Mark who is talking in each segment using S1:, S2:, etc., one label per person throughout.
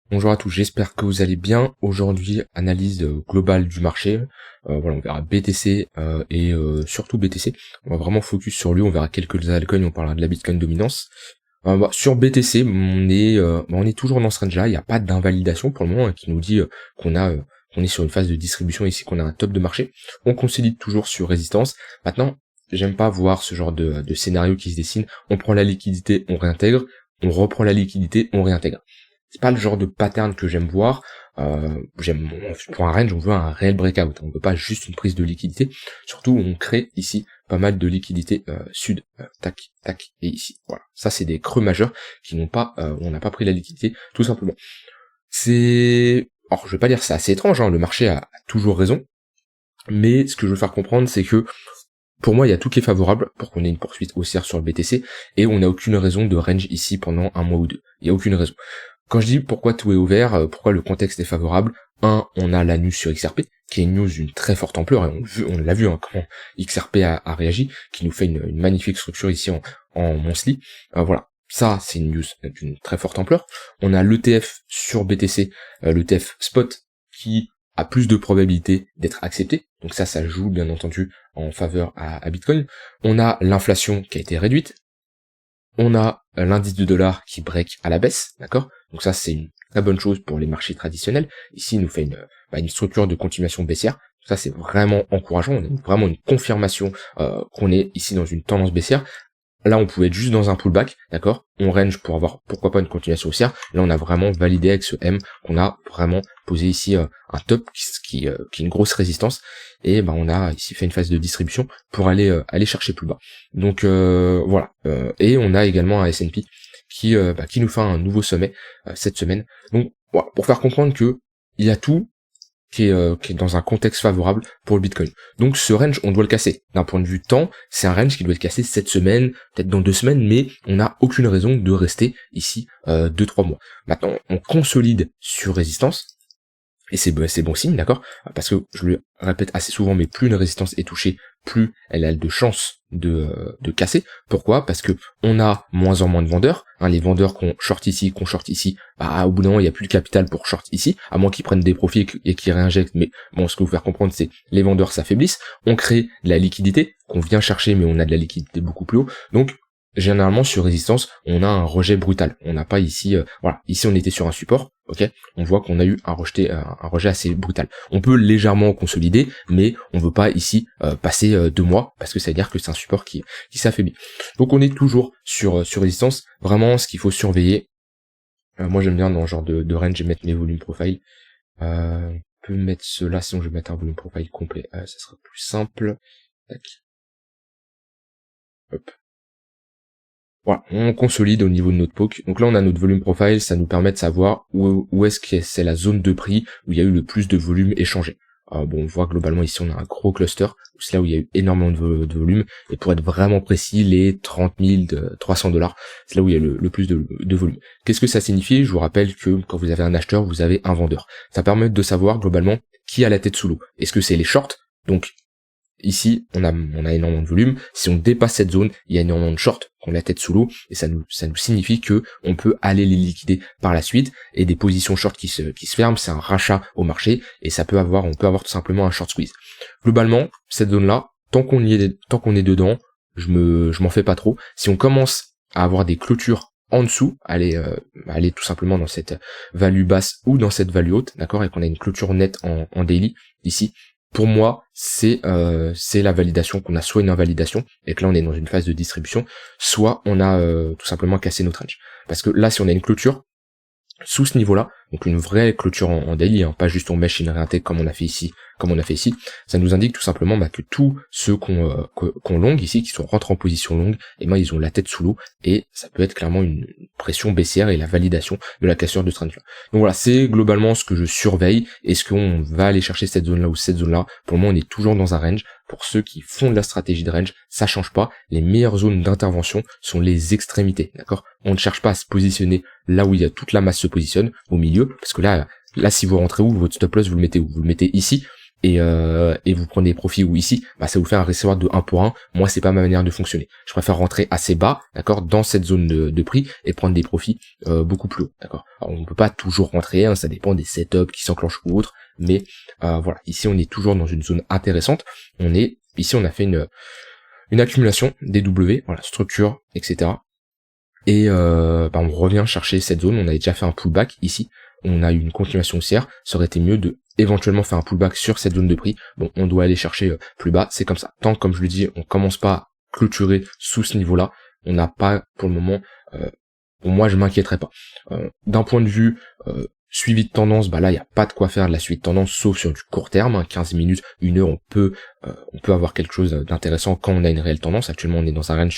S1: Bonjour à tous, j'espère que vous allez bien. Aujourd'hui, analyse globale du marché. Voilà, on verra BTC et surtout BTC. On va vraiment focus sur lui, on verra quelques altcoins, on parlera de la Bitcoin dominance. Sur BTC, on est toujours dans ce range-là, il n'y a pas d'invalidation pour le moment qui nous dit qu'on est sur une phase de distribution ici, qu'on a un top de marché. On consolide toujours sur résistance. Maintenant, j'aime pas voir ce genre de scénario qui se dessine. On prend la liquidité, on réintègre, on reprend la liquidité, on réintègre. C'est pas le genre de pattern que j'aime voir. Pour un range, on veut un réel breakout. On veut pas juste une prise de liquidité. Surtout, on crée ici pas mal de liquidité sud, tac, tac, et ici. Voilà. Ça, c'est des creux majeurs qui n'ont pas, on n'a pas pris la liquidité, tout simplement. Alors, je vais pas dire c'est assez étrange. Le marché a toujours raison. Mais ce que je veux faire comprendre, c'est que pour moi, il y a tout qui est favorable pour qu'on ait une poursuite haussière sur le BTC, et on n'a aucune raison de range ici pendant un mois ou deux. Il y a aucune raison. Quand je dis pourquoi tout est ouvert, pourquoi le contexte est favorable, on a la news sur XRP, qui est une news d'une très forte ampleur, et on l'a vu comment XRP a réagi, qui nous fait une magnifique structure ici en monthly. Voilà, ça c'est une news d'une très forte ampleur. On a l'ETF sur BTC, l'ETF spot, qui a plus de probabilité d'être accepté, donc ça joue bien entendu en faveur à Bitcoin. On a l'inflation qui a été réduite, on a l'indice du dollar qui break à la baisse, d'accord? Donc ça, c'est une très bonne chose pour les marchés traditionnels. Ici, il nous fait une structure de continuation baissière. Ça, c'est vraiment encourageant. On a vraiment une confirmation qu'on est ici dans une tendance baissière. Là, on pouvait être juste dans un pullback, d'accord? On range pour avoir, pourquoi pas, une continuation haussière. Là, on a vraiment validé avec ce M qu'on a vraiment posé ici un top qui est une grosse résistance. Et on a ici fait une phase de distribution pour aller chercher plus bas. Donc voilà. Et on a également un S&P qui nous fait un nouveau sommet cette semaine. Donc voilà, pour faire comprendre que il y a tout qui est dans un contexte favorable pour le Bitcoin. Donc ce range, on doit le casser. D'un point de vue temps, c'est un range qui doit être cassé cette semaine, peut-être dans 2 semaines, mais on n'a aucune raison de rester ici 2-3 mois. Maintenant, on consolide sur résistance, et c'est bon signe, d'accord? Parce que je le répète assez souvent, mais plus une résistance est touchée, plus elle a de chances de casser. Pourquoi? Parce que on a moins en moins de vendeurs. Les vendeurs qu'on short ici, au bout d'un moment, il n'y a plus de capital pour short ici, à moins qu'ils prennent des profits et qu'ils réinjectent. Mais bon, ce que vous faire comprendre, c'est les vendeurs s'affaiblissent. On crée de la liquidité qu'on vient chercher, mais on a de la liquidité beaucoup plus haut. Donc généralement sur résistance, on a un rejet brutal. On n'a pas ici, ici on était sur un support, ok. On voit qu'on a eu un rejet assez brutal. On peut légèrement consolider, mais on veut pas ici passer 2 mois parce que ça veut dire que c'est un support qui s'affaiblit. Donc on est toujours sur résistance. Vraiment, ce qu'il faut surveiller. Moi j'aime bien dans ce genre de range mettre mes volumes profile. On peut mettre cela, sinon je vais mettre un volume profile complet. Ça sera plus simple. Tac. Hop. Voilà, on consolide au niveau de notre POC. Donc là, on a notre volume profile, ça nous permet de savoir où est-ce que c'est la zone de prix où il y a eu le plus de volume échangé. On voit globalement ici, on a un gros cluster, c'est là où il y a eu énormément de volume. Et pour être vraiment précis, les 30 300 $, c'est là où il y a le plus de volume. Qu'est-ce que ça signifie? Je vous rappelle que quand vous avez un acheteur, vous avez un vendeur. Ça permet de savoir globalement qui a la tête sous l'eau. Est-ce que c'est les shorts? Donc ici, on a énormément de volume. Si on dépasse cette zone, il y a énormément de shorts qu'on a la tête sous l'eau, et ça nous signifie que on peut aller les liquider par la suite, et des positions short qui se ferment, c'est un rachat au marché, et on peut avoir tout simplement un short squeeze. Globalement, cette zone-là, tant qu'on est dedans, je m'en fais pas trop. Si on commence à avoir des clôtures en dessous, aller tout simplement dans cette value basse ou dans cette value haute, d'accord, et qu'on a une clôture nette en daily, ici, pour moi, c'est la validation, qu'on a soit une invalidation, et que là on est dans une phase de distribution, soit on a tout simplement cassé notre range. Parce que là, si on a une clôture sous ce niveau-là, donc une vraie clôture en daily, pas juste on mesh une réintègre comme on a fait ici, ça nous indique tout simplement que tous ceux qu'on long ici, qui sont rentrés en position longue, ils ont la tête sous l'eau, et ça peut être clairement une pression baissière et la validation de la cassure de ce range-là. Donc voilà, c'est globalement ce que je surveille. Est-ce qu'on va aller chercher cette zone-là ou cette zone-là? Pour le moment, on est toujours dans un range. Pour ceux qui font de la stratégie de range, ça change pas. Les meilleures zones d'intervention sont les extrémités, d'accord? On ne cherche pas à se positionner là où il y a toute la masse se positionne, au milieu, parce que là, si vous rentrez où, votre stop loss, vous le mettez où? Vous le mettez ici. et vous prenez des profits, ou ici, bah ça vous fait un risk reward de 1 pour 1. Moi, c'est pas ma manière de fonctionner. Je préfère rentrer assez bas, d'accord, dans cette zone de prix et prendre des profits beaucoup plus hauts, d'accord. Alors, on peut pas toujours rentrer, hein, ça dépend des setups qui s'enclenchent ou autres, mais voilà, ici on est toujours dans une zone intéressante. Ici on a fait une accumulation des W, voilà, structure, etc. Et bah on revient chercher cette zone. On avait déjà fait un pullback ici, on a eu une continuation haussière. Ça aurait été mieux de éventuellement faire un pullback sur cette zone de prix. Bon, on doit aller chercher plus bas, c'est comme ça. Tant que, comme je le dis, on commence pas à clôturer sous ce niveau-là, on n'a pas pour le moment, pour moi je m'inquiéterais pas. D'un point de vue suivi de tendance, bah là il n'y a pas de quoi faire de la suite de tendance, sauf sur du court terme, hein, 15 minutes, 1 heure, on peut avoir quelque chose d'intéressant quand on a une réelle tendance. Actuellement on est dans un range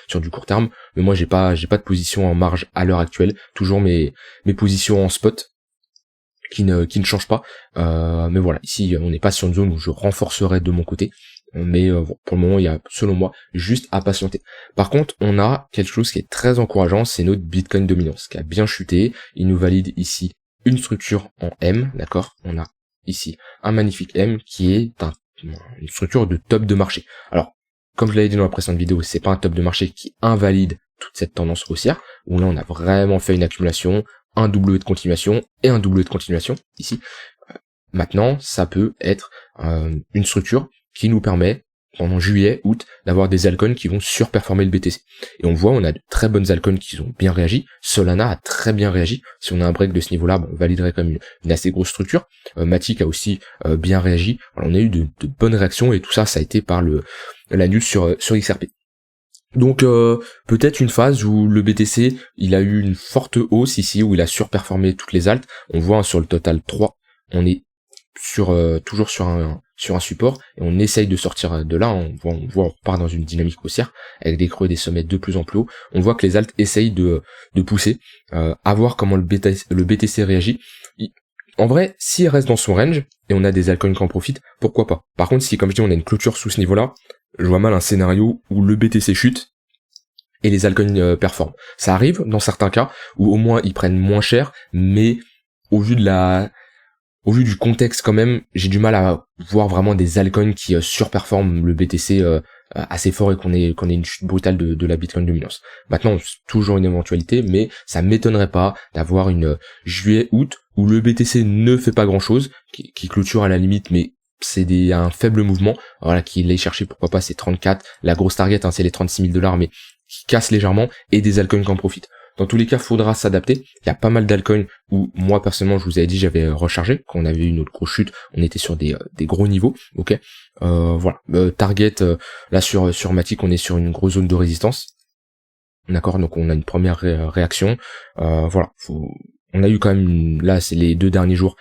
S1: sur du court terme, mais moi j'ai pas de position en marge à l'heure actuelle, toujours mes positions en spot qui ne changent pas, mais voilà, ici on n'est pas sur une zone où je renforcerai de mon côté, mais pour le moment il y a, selon moi, juste à patienter. Par contre, on a quelque chose qui est très encourageant, c'est notre Bitcoin Dominance qui a bien chuté. Il nous valide ici une structure en M, d'accord. On a ici un magnifique M qui est une structure de top de marché. Alors, comme je l'avais dit dans la précédente vidéo, c'est pas un top de marché qui invalide toute cette tendance haussière, où là on a vraiment fait une accumulation, un W de continuation et un W de continuation ici. Maintenant, ça peut être une structure qui nous permet, pendant juillet, août, d'avoir des altcoins qui vont surperformer le BTC. Et on voit, on a de très bonnes altcoins qui ont bien réagi. Solana a très bien réagi. Si on a un break de ce niveau-là, bon, on validerait comme une assez grosse structure. Matic a aussi bien réagi. Alors, on a eu de bonnes réactions, et tout ça, ça a été par la news sur XRP. Donc peut-être une phase où le BTC il a eu une forte hausse ici, où il a surperformé toutes les alts. On voit, hein, sur le total 3, on est toujours sur un support, et on essaye de sortir de là. On repart dans une dynamique haussière avec des creux et des sommets de plus en plus hauts. On voit que les alts essayent de pousser, à voir comment le BTC réagit. En vrai, s'il reste dans son range et on a des altcoins qui en profitent, pourquoi pas. Par contre, si, comme je dis, on a une clôture sous ce niveau-là, je vois mal un scénario où le BTC chute et les altcoins performent. Ça arrive dans certains cas où au moins ils prennent moins cher, mais au vu du contexte quand même, j'ai du mal à voir vraiment des altcoins qui surperforment le BTC assez fort, et qu'on ait une chute brutale de la Bitcoin Dominance. Maintenant, c'est toujours une éventualité, mais ça m'étonnerait pas d'avoir une juillet-août où le BTC ne fait pas grand chose, qui clôture à la limite, mais c'est un faible mouvement, voilà, qui l'est cherché, pourquoi pas, c'est 34, la grosse target, hein, c'est les 36 000 $, mais qui casse légèrement, et des altcoins qui en profitent. Dans tous les cas, faudra s'adapter. Il y a pas mal d'altcoins où, moi, personnellement, je vous avais dit, j'avais rechargé. Quand on avait eu notre grosse chute, on était sur des gros niveaux, ok. Voilà. Target, là, sur Matic, on est sur une grosse zone de résistance. D'accord, donc on a une première réaction. Voilà. On a eu quand même, là, c'est les 2 derniers jours,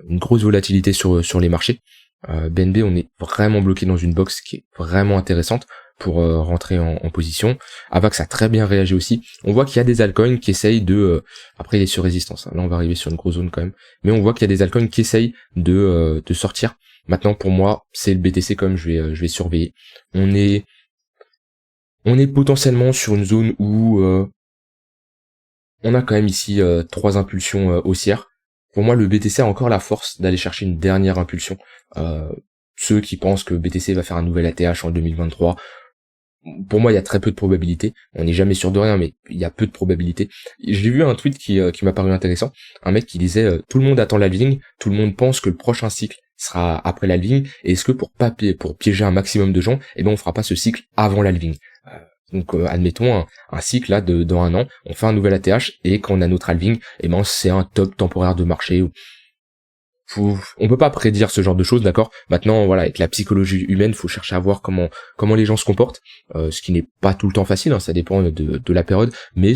S1: une grosse volatilité sur les marchés. BNB, on est vraiment bloqué dans une box qui est vraiment intéressante pour rentrer en position. Avax a très bien réagi aussi. On voit qu'il y a des altcoins qui essayent de... après il est sur résistance, hein. Là on va arriver sur une grosse zone quand même. Mais on voit qu'il y a des altcoins qui essayent de sortir. Maintenant pour moi, c'est le BTC quand même, je vais surveiller. On est potentiellement sur une zone où on a quand même ici 3 impulsions haussières. Pour moi, le BTC a encore la force d'aller chercher une dernière impulsion. Ceux qui pensent que BTC va faire un nouvel ATH en 2023, pour moi, il y a très peu de probabilités. On n'est jamais sûr de rien, mais il y a peu de probabilités. J'ai vu un tweet qui m'a paru intéressant. Un mec qui disait tout le monde attend l'halving, tout le monde pense que le prochain cycle sera après l'halving, et est-ce que pour piéger un maximum de gens, on fera pas ce cycle avant l'halving. Donc admettons un cycle là dans 1 an, on fait un nouvel ATH, et quand on a notre halving, c'est un top temporaire de marché. On peut pas prédire ce genre de choses, d'accord. Maintenant, voilà, avec la psychologie humaine, faut chercher à voir comment les gens se comportent, ce qui n'est pas tout le temps facile, hein, ça dépend de la période, mais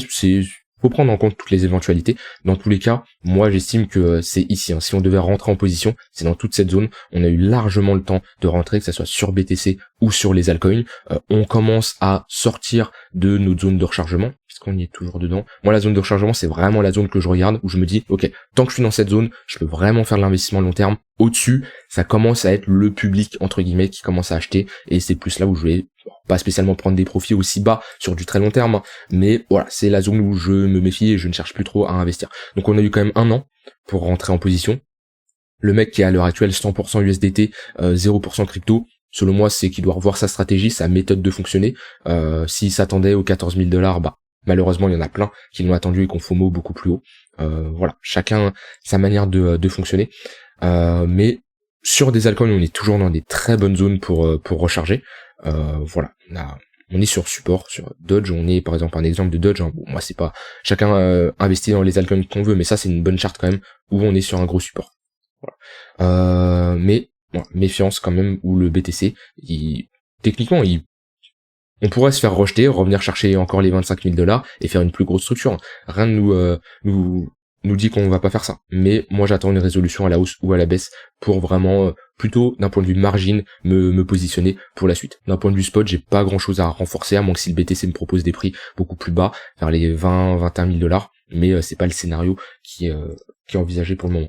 S1: faut prendre en compte toutes les éventualités. Dans tous les cas, moi j'estime que c'est ici, hein. Si on devait rentrer en position, c'est dans toute cette zone. On a eu largement le temps de rentrer, que ça soit sur BTC ou sur les altcoins. On commence à sortir de notre zone de rechargement, puisqu'on y est toujours dedans. Moi, la zone de rechargement, c'est vraiment la zone que je regarde, où je me dis, ok, tant que je suis dans cette zone, je peux vraiment faire de l'investissement long terme. Au-dessus, ça commence à être le public, entre guillemets, qui commence à acheter, et c'est plus là où je vais pas spécialement prendre des profits aussi bas sur du très long terme, hein, mais voilà, c'est la zone où je me méfie et je ne cherche plus trop à investir. Donc on a eu quand même 1 an pour rentrer en position. Le mec qui est à l'heure actuelle 100% USDT, 0% crypto, selon moi, c'est qu'il doit revoir sa stratégie, sa méthode de fonctionner. S'il s'attendait aux 14 000 $, bah, malheureusement, il y en a plein qui l'ont attendu et qui ont FOMO beaucoup plus haut. Voilà, chacun sa manière de fonctionner. Mais sur des altcoins, on est toujours dans des très bonnes zones pour recharger. Voilà, on est sur support, sur Dodge, on est par exemple un exemple de Dodge, hein. Bon, moi c'est pas chacun investit dans les altcoins qu'on veut, mais ça c'est une bonne charte quand même où on est sur un gros support. Voilà. Mais bon, méfiance quand même où le BTC, techniquement, on pourrait se faire rejeter, revenir chercher encore les 25 000 $ et faire une plus grosse structure. Rien ne nous dit qu'on va pas faire ça. Mais moi j'attends une résolution à la hausse ou à la baisse pour vraiment plutôt d'un point de vue margin me positionner pour la suite. D'un point de vue spot, j'ai pas grand chose à renforcer, à moins que si le BTC me propose des prix beaucoup plus bas, vers les 20-21 000 $, mais c'est pas le scénario qui est envisagé pour le moment.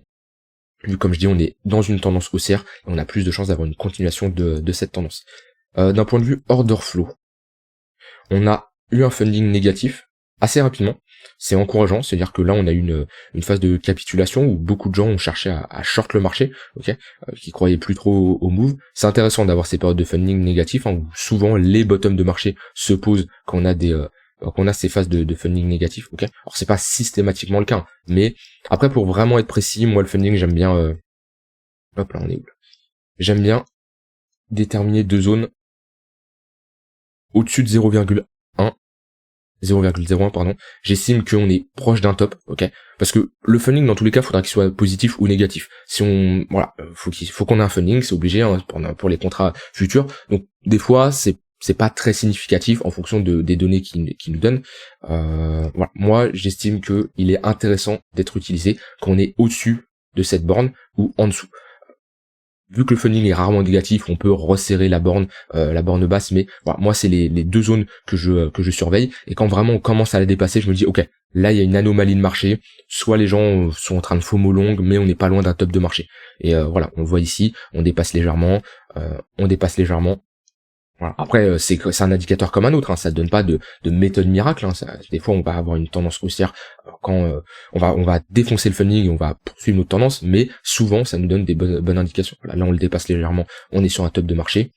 S1: Vu comme je dis, on est dans une tendance haussière et on a plus de chances d'avoir une continuation de cette tendance. D'un point de vue order flow, on a eu un funding négatif assez rapidement. C'est encourageant, c'est-à-dire que là on a eu une phase de capitulation où beaucoup de gens ont cherché à short le marché, ok, qui croyaient plus trop au move. C'est intéressant d'avoir ces périodes de funding négatifs, hein, où souvent les bottoms de marché se posent quand on a qu'on a ces phases de funding négatif, ok. Alors c'est pas systématiquement le cas, hein, mais après pour vraiment être précis, moi le funding j'aime bien, hop là on est où là, j'aime bien déterminer deux zones au-dessus de 0,01 pardon, j'estime qu'on est proche d'un top, ok, parce que le funding dans tous les cas faudra qu'il soit positif ou négatif. Si on, voilà, faut qu'on ait un funding, c'est obligé, hein, pour les contrats futurs. Donc des fois c'est pas très significatif en fonction des données qui nous donnent. Voilà, moi j'estime que il est intéressant d'être utilisé quand on est au-dessus de cette borne ou en dessous. Vu que le funding est rarement négatif, on peut resserrer la borne basse, mais voilà, moi c'est les deux zones que je surveille, et quand vraiment on commence à la dépasser, je me dis ok, là il y a une anomalie de marché, soit les gens sont en train de FOMO longue, mais on n'est pas loin d'un top de marché. Et voilà, on le voit ici, on dépasse légèrement. Voilà. Après, c'est un indicateur comme un autre, hein. Ça ne donne pas de méthode miracle, hein. Des fois, on va avoir une tendance haussière quand on va défoncer le funding et on va poursuivre notre tendance, mais souvent, ça nous donne des bonnes indications. Voilà, là, on le dépasse légèrement, on est sur un top de marché.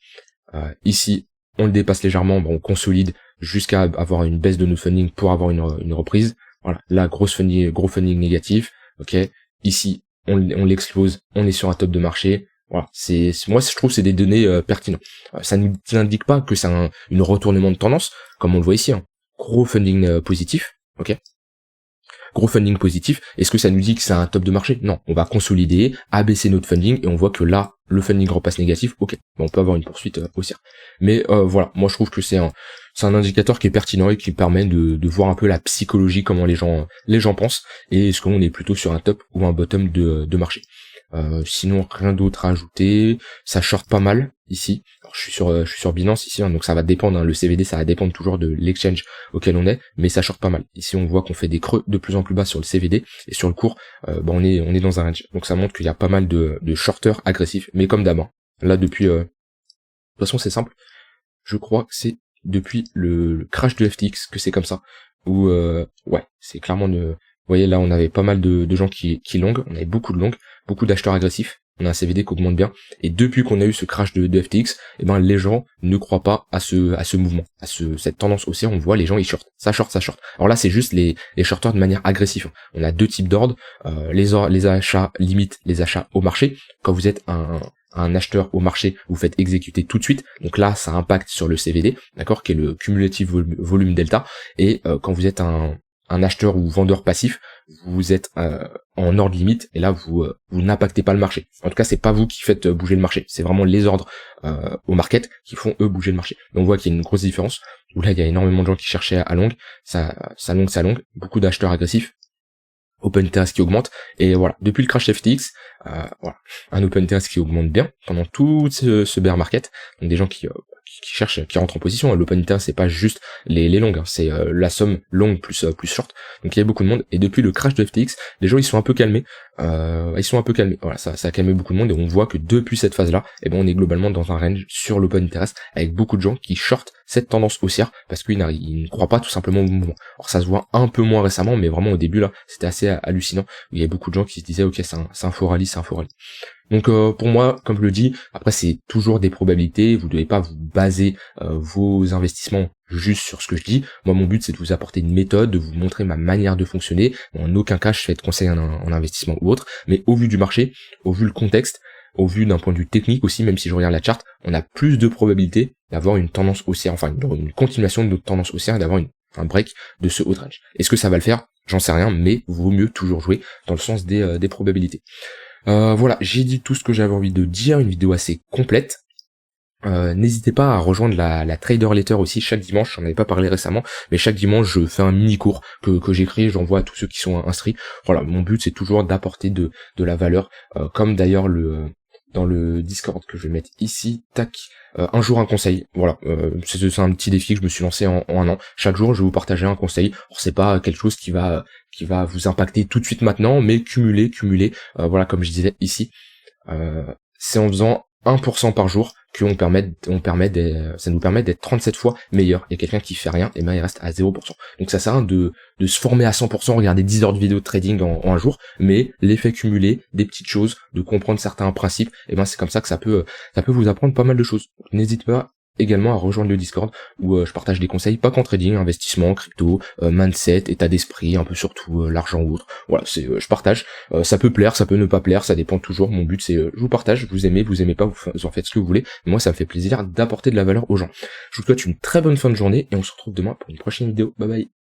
S1: Ici, on le dépasse légèrement, on consolide jusqu'à avoir une baisse de notre funding pour avoir une reprise. Voilà, là, gros funding négatif. Ok, ici, on l'explose, on est sur un top de marché. Voilà, moi je trouve que c'est des données pertinentes. Ça ne n'indique pas que c'est une retournement de tendance, comme on le voit ici, hein. Gros funding positif, ok. Gros funding positif. Est-ce que ça nous dit que c'est un top de marché? Non, on va consolider, abaisser notre funding et on voit que là le funding repasse négatif. Ok, on peut avoir une poursuite haussière. Mais voilà, moi je trouve que c'est un indicateur qui est pertinent et qui permet de voir un peu la psychologie, comment les gens pensent, et est-ce qu'on est plutôt sur un top ou un bottom de marché. Sinon rien d'autre à ajouter, ça short pas mal ici. Alors, je suis sur Binance ici, hein, donc ça va dépendre, hein, le CVD ça va dépendre toujours de l'exchange auquel on est, mais ça short pas mal. Ici on voit qu'on fait des creux de plus en plus bas sur le CVD, et sur le cours on est dans un range, donc ça montre qu'il y a pas mal de shorters agressifs, mais comme d'hab, hein. Là depuis de toute façon c'est simple, je crois que c'est depuis le crash de FTX que c'est comme ça, où ouais, c'est clairement vous voyez là on avait pas mal de gens qui long, on avait beaucoup de longs, beaucoup d'acheteurs agressifs, on a un CVD qui augmente bien, et depuis qu'on a eu ce crash de FTX, eh ben les gens ne croient pas à ce mouvement, à cette tendance haussière. On voit les gens ils short. Alors là c'est juste les shorters de manière agressive. On a deux types d'ordres, les achats limites, les achats au marché. Quand vous êtes un acheteur au marché, vous faites exécuter tout de suite, donc là ça impacte sur le CVD, d'accord, qui est le cumulative volume delta, et quand vous êtes un acheteur ou vendeur passif, vous êtes en ordre limite, et là vous n'impactez pas le marché. En tout cas c'est pas vous qui faites bouger le marché, c'est vraiment les ordres au market qui font eux bouger le marché. Donc on voit qu'il y a une grosse différence, où là il y a énormément de gens qui cherchaient à long, ça long, beaucoup d'acheteurs agressifs, open interest qui augmente, et voilà, depuis le crash FTX, voilà, un open interest qui augmente bien pendant tout ce bear market, donc des gens qui qui rentrent en position. L'open interest, c'est pas juste les longues, c'est la somme longue plus short. Donc il y a beaucoup de monde, et depuis le crash de FTX, les gens ils sont un peu calmés. Voilà, ça a calmé beaucoup de monde, et on voit que depuis cette phase là, on est globalement dans un range sur l'open interest avec beaucoup de gens qui shortent cette tendance haussière parce qu'ils ne croient pas tout simplement au mouvement. Alors ça se voit un peu moins récemment, mais vraiment au début là, c'était assez hallucinant. Il y avait beaucoup de gens qui se disaient ok, c'est un faux rallye. Donc pour moi, comme je le dis, après c'est toujours des probabilités, vous devez pas vous baser vos investissements juste sur ce que je dis. Moi mon but c'est de vous apporter une méthode, de vous montrer ma manière de fonctionner. En aucun cas je fais de conseils en investissement ou autre, mais au vu du marché, au vu le contexte, au vu d'un point de vue technique aussi, même si je regarde la charte, on a plus de probabilité d'avoir une tendance haussière, enfin une continuation de notre tendance haussière et d'avoir un break de ce haut range. Est-ce que ça va le faire? J'en sais rien, mais vaut mieux toujours jouer dans le sens des probabilités. Voilà, j'ai dit tout ce que j'avais envie de dire, une vidéo assez complète. N'hésitez pas à rejoindre la Trader Letter aussi chaque dimanche, j'en avais pas parlé récemment, mais chaque dimanche je fais un mini cours que j'écris, j'envoie à tous ceux qui sont inscrits. Voilà, mon but c'est toujours d'apporter de la valeur, comme d'ailleurs dans le Discord que je vais mettre ici, tac, un jour un conseil, voilà, c'est un petit défi que je me suis lancé en un an. Chaque jour je vais vous partager un conseil. Alors c'est pas quelque chose qui va vous impacter tout de suite maintenant, mais cumuler, voilà, comme je disais ici, c'est en faisant 1% par jour ça nous permet d'être 37 fois meilleur. Il y a quelqu'un qui fait rien, et il reste à 0%. Donc ça sert à rien de se former à 100%, regarder 10 heures de vidéo de trading en un jour, mais l'effet cumulé, des petites choses, de comprendre certains principes, c'est comme ça que ça peut vous apprendre pas mal de choses. N'hésitez pas également à rejoindre le Discord où je partage des conseils, pas qu'en trading, investissement, crypto, mindset, état d'esprit, un peu surtout l'argent ou autre. Voilà, je partage. Ça peut plaire, ça peut ne pas plaire, ça dépend toujours. Mon but c'est je vous partage, vous aimez pas, vous en faites ce que vous voulez. Mais moi ça me fait plaisir d'apporter de la valeur aux gens. Je vous souhaite une très bonne fin de journée et on se retrouve demain pour une prochaine vidéo. Bye bye.